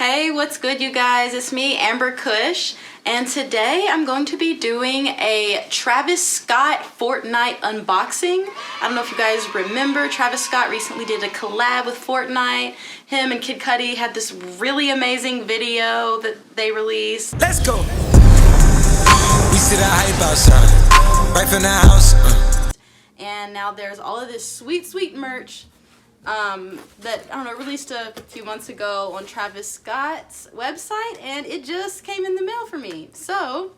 Hey, what's good, you guys? It's me, Amber Kush, and today I'm going to be doing a Travis Scott Fortnite unboxing. I don't know if you guys remember, Travis Scott recently did a collab with Fortnite. Him and Kid Kudi had this really amazing video that they released. Let's go! We see the hype outside, right from the house. And now there's all of this sweet merch that, I don't know, released a few months ago on Travis Scott's website, and it just came in the mail for me. So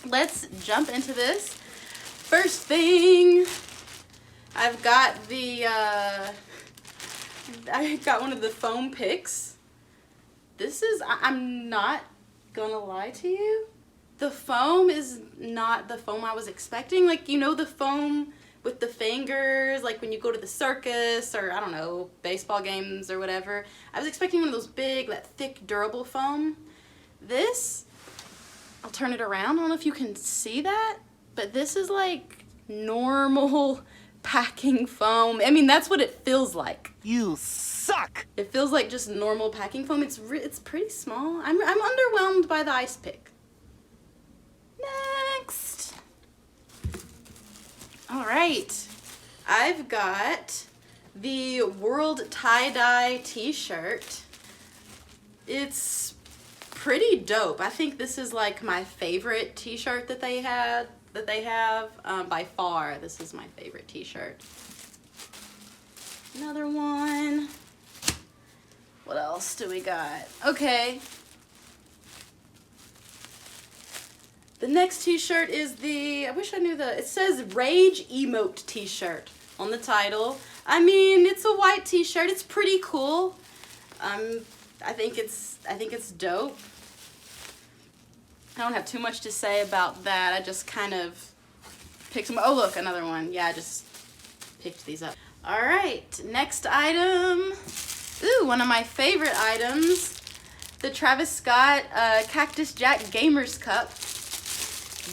let's jump into this. First thing, I've got I got one of the foam picks. This is, I'm not gonna lie to you, the foam is not the foam I was expecting. Like, you know, the foam with the fingers, like when you go to the circus or, I don't know, baseball games or whatever. I was expecting one of those big, that thick, durable foam. This, I'll turn it around. I don't know if you can see that, but this is like normal packing foam. I mean, that's what it feels like. You suck! It feels like just normal packing foam. It's pretty small. I'm underwhelmed by the ice pick. Next. All right, I've got the World Tie-Dye t-shirt. It's pretty dope. I think this is like my favorite t-shirt that they have. By far, this is my favorite t-shirt. Another one. What else do we got? Okay. The next t-shirt is the, I wish I knew it says Rage Emote t-shirt on the title. I mean, it's a white t-shirt. It's pretty cool. I think it's dope. I don't have too much to say about that. I just kind of picked them. Oh, look, another one. Yeah, I just picked these up. All right, next item. Ooh, one of my favorite items. The Travis Scott Cactus Jack Gamers Cup.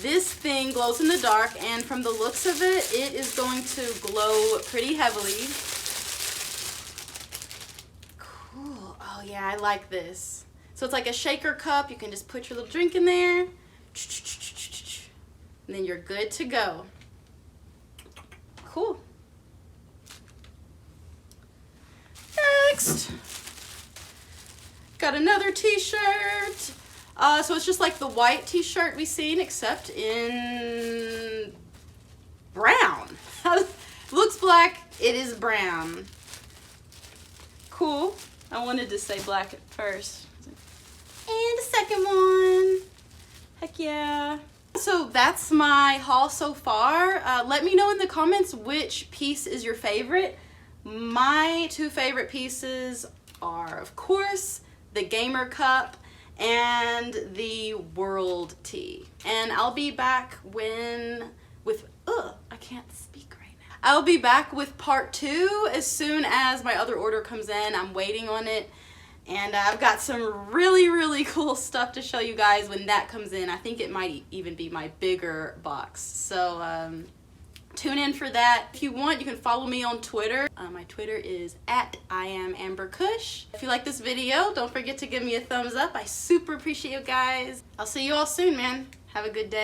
This thing glows in the dark, and from the looks of it, it is going to glow pretty heavily. Cool. Oh yeah, I like this. So it's like a shaker cup. You can just put your little drink in there, and then you're good to go. Cool. Next, got another t-shirt. So it's just like the white t-shirt we've seen, except in brown. Looks black, it is brown. Cool. I wanted to say black at first. And the second one. Heck yeah. So that's my haul so far. Let me know in the comments which piece is your favorite. My two favorite pieces are, of course, the Gamer Cup and the World Tee. And I'll be back I can't speak right now. I'll be back with part 2 as soon as my other order comes in. I'm waiting on it. And I've got some really cool stuff to show you guys when that comes in. I think it might even be my bigger box. So tune in for that. If you want, you can follow me on Twitter. My Twitter is @IamAmberKush. If you like this video, don't forget to give me a thumbs up. I super appreciate you guys. I'll see you all soon, man. Have a good day.